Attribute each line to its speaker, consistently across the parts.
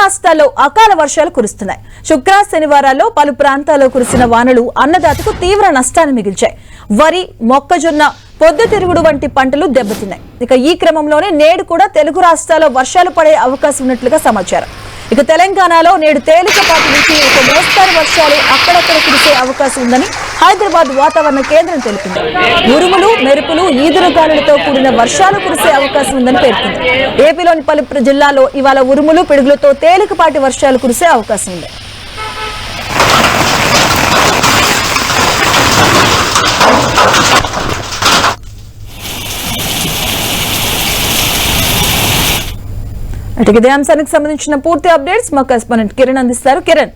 Speaker 1: రాష్ట్రాల్లో అకాల వర్షాలు కురుస్తున్నాయి. శుక్ర శనివారాల్లో పలు ప్రాంతాల్లో కురిసిన వానలు అన్నదాతకు తీవ్ర నష్టాన్ని మిగిల్చాయి. వరి, మొక్కజొన్న, పొద్దుతిరుగుడు వంటి పంటలు దెబ్బతిన్నాయి. ఇక ఈ క్రమంలోనే నేడు కూడా తెలుగు రాష్ట్రాల్లో వర్షాలు పడే అవకాశం ఉన్నట్లుగా సమాచారం. ఇక తెలంగాణలో నేడు తేలికపాటి నుంచి ఒక మోస్తరు వర్షాలు అక్కడక్కడ కురిసే అవకాశం ఉందని హైదరాబాద్ వాతావరణ కేంద్రం తెలిపింది. ఉరుములు, మెరుపులు, ఈదురుగాలులతో కూడిన వర్షాలు కురిసే అవకాశం ఉందని పేర్కొంది. ఏపీలోని పలు జిల్లాల్లో ఇవాళ ఉరుములు, పిడుగులతో తేలికపాటి వర్షాలు కురిసే అవకాశం ఉంది. ఇదే అంశానికి సంబంధించిన పూర్తి అప్డేట్స్ మా కరెస్పాండెంట్ కిరణ్ అందిస్తారు. కిరణ్,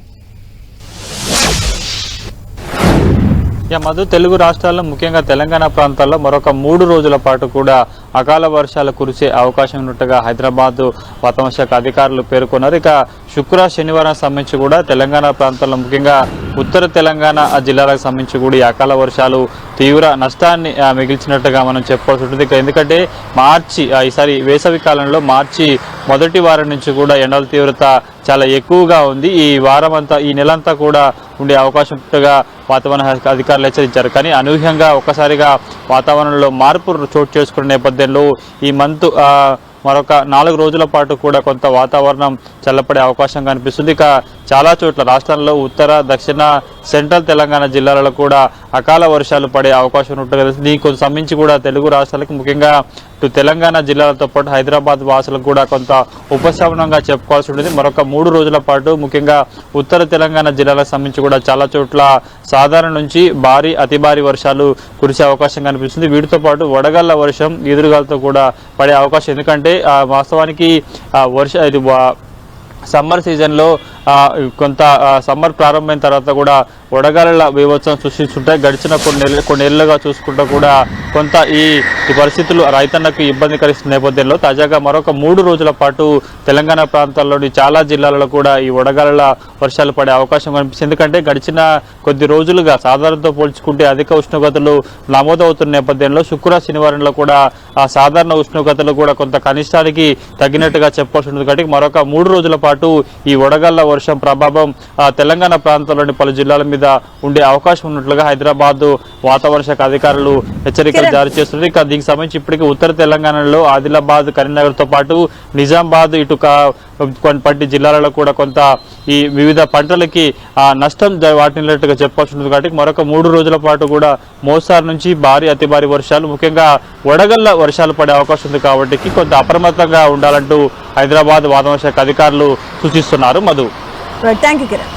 Speaker 2: మధు, తెలుగు రాష్ట్రాల్లో ముఖ్యంగా తెలంగాణ ప్రాంతాల్లో మరొక 3 రోజుల పాటు కూడా అకాల వర్షాలు కురిసే అవకాశం ఉన్నట్టుగా హైదరాబాద్ వాతావరణ శాఖ అధికారులు పేర్కొన్నారు. ఇక శుక్ర శనివారం సంబంధించి కూడా తెలంగాణ ప్రాంతాల్లో ముఖ్యంగా ఉత్తర తెలంగాణ జిల్లాలకు సంబంధించి కూడా ఈ అకాల వర్షాలు తీవ్ర నష్టాన్ని మిగిల్చినట్టుగా మనం చెప్పుకోవాల్సి ఉంటుంది. ఎందుకంటే ఈసారి వేసవి కాలంలో మార్చి మొదటి వారం నుంచి కూడా ఎండల తీవ్రత చాలా ఎక్కువగా ఉంది. ఈ నెలంతా కూడా ఉండే అవకాశం ఉన్నట్టుగా వాతావరణ అధికారులు హెచ్చరించారు. కానీ అనూహ్యంగా ఒక్కసారిగా వాతావరణంలో మార్పు చోటు చేసుకునే నేపథ్యంలో ఈ మంత్ మరొక 4 రోజుల పాటు కూడా కొంత వాతావరణం చల్లపడే అవకాశం కనిపిస్తుంది. ఇక చాలా చోట్ల రాష్ట్రంలో ఉత్తర, దక్షిణ, సెంట్రల్ తెలంగాణ జిల్లాలలో కూడా అకాల వర్షాలు పడే అవకాశం ఉంటుంది. దీనికి సంబంధించి కూడా తెలుగు రాష్ట్రాలకు ముఖ్యంగా ఇటు తెలంగాణ జిల్లాలతో పాటు హైదరాబాద్ వాసులకు కూడా కొంత ఉపశమనంగా చెప్పుకోవాల్సి ఉంటుంది. మరొక 3 రోజుల పాటు ముఖ్యంగా ఉత్తర తెలంగాణ జిల్లాలకు సంబంధించి కూడా చాలా చోట్ల సాధారణ నుంచి భారీ, అతి భారీ వర్షాలు కురిసే అవకాశం కనిపిస్తుంది. వీటితో పాటు వడగళ్ల వర్షం, ఈదురుగాలతో కూడా పడే అవకాశం. ఎందుకంటే వాస్తవానికి సమ్మర్ సీజన్లో కొంత సమ్మర్ ప్రారంభమైన తర్వాత కూడా వడగాలుల బీభత్సం సృష్టిస్తుంటాయి. గడిచిన కొన్నేళ్లుగా చూసుకుంటూ కూడా కొంత ఈ పరిస్థితులు రైతన్నకు ఇబ్బంది కలిగిస్తున్న నేపథ్యంలో తాజాగా మరొక 3 రోజుల పాటు తెలంగాణ ప్రాంతాల్లోని చాలా జిల్లాలలో కూడా ఈ వడగాలుల వర్షాలు పడే అవకాశం కనిపిస్తుంది. ఎందుకంటే గడిచిన కొద్ది రోజులుగా సాధారణతో పోల్చుకుంటే అధిక ఉష్ణోగ్రతలు నమోదవుతున్న నేపథ్యంలో శుక్ర శనివారంలో కూడా ఆ సాధారణ ఉష్ణోగ్రతలు కూడా కొంత కనిష్టానికి తగ్గినట్టుగా చెప్పాల్సి ఉంటుంది. కాబట్టి మరొక 3 రోజుల పాటు ఈ వడగళ్ల వర్షం ప్రభావం తెలంగాణ ప్రాంతాల్లోని పలు జిల్లాల మీద ఉండే అవకాశం ఉన్నట్లుగా హైదరాబాద్ వాతావరణ శాఖ అధికారులు హెచ్చరికలు జారీ చేస్తున్నారు. ఇక దీనికి సంబంధించి ఇప్పటికీ ఉత్తర తెలంగాణలో ఆదిలాబాద్, కరీంనగర్ తో పాటు నిజామాబాద్, ఇటు వంటి జిల్లాలలో కూడా కొంత ఈ వివిధ పంటలకి నష్టం వాటిల్లినట్టుగా చెప్పాల్సి ఉంటుంది. కాబట్టి మరొక 3 రోజుల పాటు కూడా మోస్తారు నుంచి భారీ, అతి భారీ వర్షాలు ముఖ్యంగా వడగళ్ల వర్షాలు పడే అవకాశం ఉంది. కాబట్టి కొంత అప్రమత్తంగా ఉండాలంటూ హైదరాబాద్ వాతావరణ శాఖ అధికారులు సూచిస్తున్నారు. Madhu,
Speaker 1: thank you Kiran.